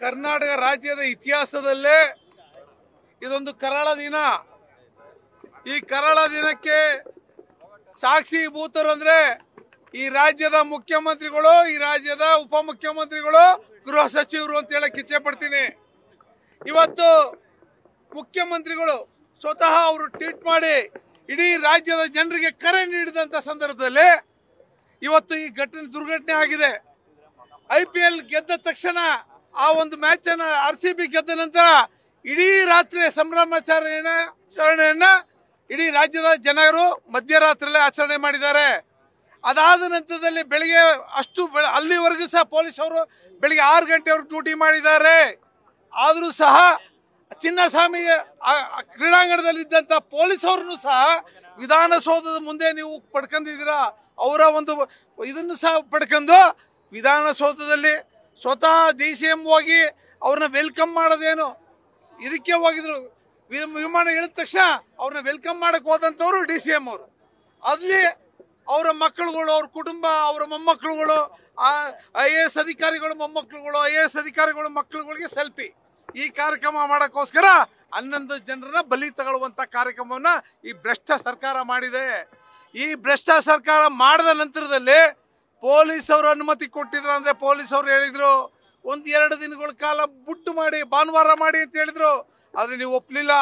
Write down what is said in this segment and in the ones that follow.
ಕರ್ನಾಟಕ ರಾಜ್ಯದ ಇತಿಹಾಸದಲ್ಲೇ ಇದೊಂದು ಕರಾಳ ದಿನ. ಈ ಕರಾಳ ದಿನಕ್ಕೆ ಸಾಕ್ಷೀಭೂತರು ಅಂದ್ರೆ ಈ ರಾಜ್ಯದ ಮುಖ್ಯಮಂತ್ರಿಗಳು, ಈ ರಾಜ್ಯದ ಉಪಮುಖ್ಯಮಂತ್ರಿಗಳು, ಗೃಹ ಸಚಿವರು ಅಂತ ಹೇಳಕ್ ಇಚ್ಛೆ ಪಡ್ತೀನಿ. ಇವತ್ತು ಮುಖ್ಯಮಂತ್ರಿಗಳು ಸ್ವತಃ ಅವರು ಟ್ವೀಟ್ ಮಾಡಿ ಇಡೀ ರಾಜ್ಯದ ಜನರಿಗೆ ಕರೆ ನೀಡಿದಂತ ಸಂದರ್ಭದಲ್ಲಿ ಇವತ್ತು ಈ ದುರ್ಘಟನೆ ಆಗಿದೆ. IPL ಗೆದ್ದ ತಕ್ಷಣ ಆ ಒಂದು ಮ್ಯಾಚ್ ಅನ್ನ RCB ಗೆದ್ದ ನಂತರ ಇಡೀ ರಾತ್ರಿ ಸಂಭ್ರಮಾಚರಣೆಯನ್ನ ಇಡೀ ರಾಜ್ಯದ ಜನರು ಮಧ್ಯರಾತ್ರಿಯಲ್ಲೇ ಆಚರಣೆ ಮಾಡಿದ್ದಾರೆ. ಅದಾದ ನಂತರದಲ್ಲಿ ಬೆಳಿಗ್ಗೆ ಅಲ್ಲಿವರೆಗೂ ಸಹ ಪೊಲೀಸ್ ಅವರು ಬೆಳಿಗ್ಗೆ 6 ಗಂಟೆವರೆಗೂ ಡ್ಯೂಟಿ ಮಾಡಿದ್ದಾರೆ. ಆದರೂ ಸಹ ಚಿನ್ನಸ್ವಾಮಿ ಕ್ರೀಡಾಂಗಣದಲ್ಲಿ ಇದ್ದಂತ ಪೊಲೀಸ್ ಅವರನ್ನು ಸಹ ವಿಧಾನಸೌಧದ ಮುಂದೆ ನೀವು ಪಡ್ಕೊಂಡಿದ್ದೀರಾ. ಅವರ ಒಂದು ಇದನ್ನು ಸಹ ಪಡ್ಕೊಂಡು ವಿಧಾನಸೌಧದಲ್ಲಿ ಸ್ವತಃ DCM ಹೋಗಿ ಅವ್ರನ್ನ ವೆಲ್ಕಮ್ ಮಾಡೋದೇನು ಇದಕ್ಕೆ ಹೋಗಿದ್ರು. ವಿಮಾನ ಇಳಿದ ತಕ್ಷಣ ಅವ್ರನ್ನ ವೆಲ್ಕಮ್ ಮಾಡಕ್ ಹೋದಂತವ್ರು DCM ಅವರು. ಅಲ್ಲಿ ಅವರ ಮಕ್ಕಳುಗಳು, ಅವ್ರ ಕುಟುಂಬ, ಅವರ ಮೊಮ್ಮಕ್ಕಳುಗಳು, IAS ಅಧಿಕಾರಿಗಳು ಮೊಮ್ಮಕ್ಕಳುಗಳು, IAS ಅಧಿಕಾರಿಗಳು ಮಕ್ಕಳುಗಳಿಗೆ ಸೆಲ್ಫಿ ಈ ಕಾರ್ಯಕ್ರಮ ಮಾಡಕ್ಕೋಸ್ಕರ 11 ಜನರನ್ನ ಬಲಿ ತಗೊಳ್ಳುವಂತ ಕಾರ್ಯಕ್ರಮವನ್ನ ಈ ಭ್ರಷ್ಟ ಸರ್ಕಾರ ಮಾಡಿದೆ. ಈ ಭ್ರಷ್ಟ ಸರ್ಕಾರ ಮಾಡಿದ ನಂತರದಲ್ಲಿ ಪೊಲೀಸ್ ಅವರು ಅನುಮತಿ ಕೊಟ್ಟಿದ್ರು. ಅಂದ್ರೆ ಪೊಲೀಸ್ ಅವರು ಹೇಳಿದ್ರು 1-2 ದಿನಗಳ ಕಾಲ ಬುಟ್ಟು ಮಾಡಿ ಭಾನುವಾರ ಮಾಡಿ ಅಂತ ಹೇಳಿದ್ರು. ಆದ್ರೆ ನೀವು ಒಪ್ಲಿಲ್ಲ.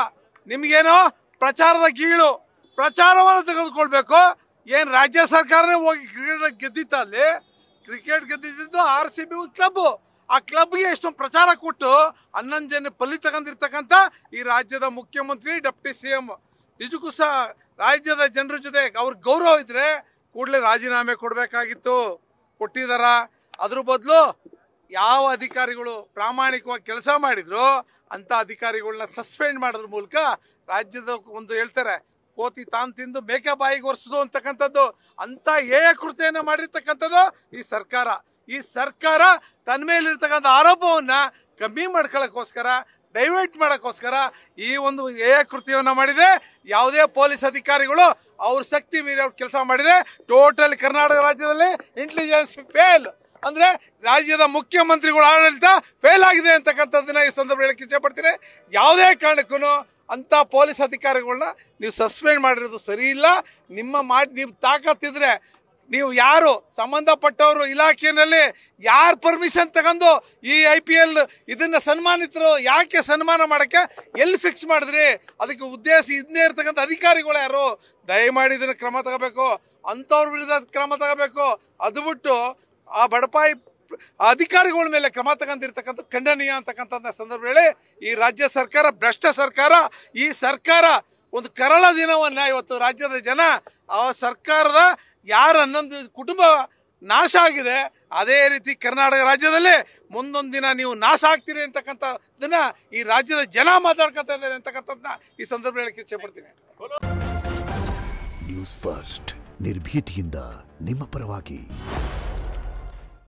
ನಿಮ್ಗೇನೋ ಪ್ರಚಾರದ ಗೀಳು, ಪ್ರಚಾರವನ್ನು ತೆಗೆದುಕೊಳ್ಬೇಕು. ಏನ್ ರಾಜ್ಯ ಸರ್ಕಾರನೇ ಹೋಗಿ ಕ್ರಿಕೆಟ್ ಗೆದ್ದಿತ್ತ, ಅಲ್ಲಿ ಕ್ರಿಕೆಟ್ ಗೆದ್ದಿದ್ದು RCB ಕ್ಲಬ್. ಆ ಕ್ಲಬ್ಗೆ ಎಷ್ಟೊಂದು ಪ್ರಚಾರ ಕೊಟ್ಟು 11 ಜನ ಬಲಿ ತಗೊಂಡಿರ್ತಕ್ಕಂಥ ಈ ರಾಜ್ಯದ ಮುಖ್ಯಮಂತ್ರಿ, ಡೆಪ್ಟಿ CM ನಿಜಕ್ಕೂ ಸಹ ರಾಜ್ಯದ ಜನರ ಜೊತೆ ಅವ್ರ ಗೌರವ ಇದ್ರೆ ಕೂಡಲೇ ರಾಜೀನಾಮೆ ಕೊಡಬೇಕಾಗಿತ್ತು. ಕೊಟ್ಟಿದಾರ. ಅದ್ರ ಬದಲು ಯಾವ ಅಧಿಕಾರಿಗಳು ಪ್ರಾಮಾಣಿಕವಾಗಿ ಕೆಲಸ ಮಾಡಿದ್ರು ಅಂತ ಅಧಿಕಾರಿಗಳನ್ನ ಸಸ್ಪೆಂಡ್ ಮಾಡೋದ್ರ ಮೂಲಕ ರಾಜ್ಯದ ಒಂದು ಹೇಳ್ತಾರೆ ಕೋತಿ ತಾನು ತಿಂದು ಮೇಕೆ ಬಾಯಿಗೆ ಒರೆಸೋದು ಅಂತಕ್ಕಂಥದ್ದು, ಅಂತ ಕೃತ್ಯನ ಮಾಡಿರ್ತಕ್ಕಂಥದ್ದು ಈ ಸರ್ಕಾರ. ಈ ಸರ್ಕಾರ ತನ್ನ ಮೇಲಿರ್ತಕ್ಕಂಥ ಆರೋಪವನ್ನ ಕಮ್ಮಿ ಮಾಡ್ಕೊಳ್ಳೋಕ್ಕೋಸ್ಕರ, ಡೈವರ್ಟ್ ಮಾಡೋಕ್ಕೋಸ್ಕರ ಈ ಒಂದು ಕೃತ್ಯವನ್ನ ಮಾಡಿದೆ. ಯಾವುದೇ ಪೊಲೀಸ್ ಅಧಿಕಾರಿಗಳು ಅವ್ರ ಶಕ್ತಿ ಮೀರಿ ಅವ್ರ ಕೆಲಸ ಮಾಡಿದೆ. ಟೋಟಲ್ ಕರ್ನಾಟಕ ರಾಜ್ಯದಲ್ಲಿ ಇಂಟೆಲಿಜೆನ್ಸ್ ಫೇಲ್, ಅಂದ್ರೆ ರಾಜ್ಯದ ಮುಖ್ಯಮಂತ್ರಿಗಳ ಆಡಳಿತ ಫೇಲ್ ಆಗಿದೆ ಅಂತಕ್ಕಂಥದ್ದನ್ನ ಈ ಸಂದರ್ಭ ಹೇಳಕ್ಕೆ ಇಚ್ಛೆ ಪಡ್ತೀನಿ. ಯಾವುದೇ ಕಾರಣಕ್ಕೂ ಅಂತ ಪೊಲೀಸ್ ಅಧಿಕಾರಿಗಳನ್ನ ನೀವು ಸಸ್ಪೆಂಡ್ ಮಾಡಿರೋದು ಸರಿ ಇಲ್ಲ. ನೀವು ತಾಕತ್ತಿದ್ರೆ ನೀವು ಯಾರು ಸಂಬಂಧಪಟ್ಟವರು ಇಲಾಖೆಯಲ್ಲಿ ಯಾರು ಪರ್ಮಿಷನ್ ತಗೊಂಡು ಈ IPL ಇದನ್ನ ಸನ್ಮಾನಿತರು ಯಾಕೆ ಸನ್ಮಾನ ಮಾಡಕ್ಕೆ ಎಲ್ಲಿ ಫಿಕ್ಸ್ ಮಾಡಿದ್ರಿ? ಅದಕ್ಕೆ ಉದ್ದೇಶ ಇದನ್ನೇ ಇರ್ತಕ್ಕಂಥ ಅಧಿಕಾರಿಗಳು ಯಾರು? ದಯಮಾಡಿ ಇದನ್ನ ಕ್ರಮ ತಗೋಬೇಕು, ಅಂತವ್ರ ವಿರುದ್ಧ ಕ್ರಮ ತಗೋಬೇಕು. ಅದು ಬಿಟ್ಟು ಆ ಬಡಪಾಯಿ ಅಧಿಕಾರಿಗಳ ಮೇಲೆ ಕ್ರಮ ತಗೊಂಡಿರ್ತಕ್ಕಂಥ ಖಂಡನೀಯ ಅಂತಕ್ಕಂಥ ಸಂದರ್ಭ ಹೇಳಿ ಈ ರಾಜ್ಯ ಸರ್ಕಾರ ಭ್ರಷ್ಟ ಸರ್ಕಾರ. ಈ ಸರ್ಕಾರ ಒಂದು ಕರಾಳ ದಿನವನ್ನ ಇವತ್ತು ರಾಜ್ಯದ ಜನ ಆ ಸರ್ಕಾರದ ಯಾರ 11 ಕುಟುಂಬ ನಾಶ ಆಗಿದೆ, ಅದೇ ರೀತಿ ಕರ್ನಾಟಕ ರಾಜ್ಯದಲ್ಲಿ ಮುಂದೊಂದು ದಿನ ನೀವು ನಾಶ ಆಗ್ತೀರಿ ಅಂತಕ್ಕಂಥದ್ದನ್ನ ಈ ರಾಜ್ಯದ ಜನ ಮಾತಾಡ್ಕೊತಾ ಇದ್ದಾರೆ ಅಂತಕ್ಕಂಥದ್ದನ್ನ ಈ ಸಂದರ್ಭ ಹೇಳಕ್ಕೆ ಇಚ್ಛೆ ಪಡ್ತೀನಿ. ನ್ಯೂಸ್ ಫಸ್ಟ್ ನಿರ್ಭೀತಿಯಿಂದ ನಿಮ್ಮ ಪರವಾಗಿ.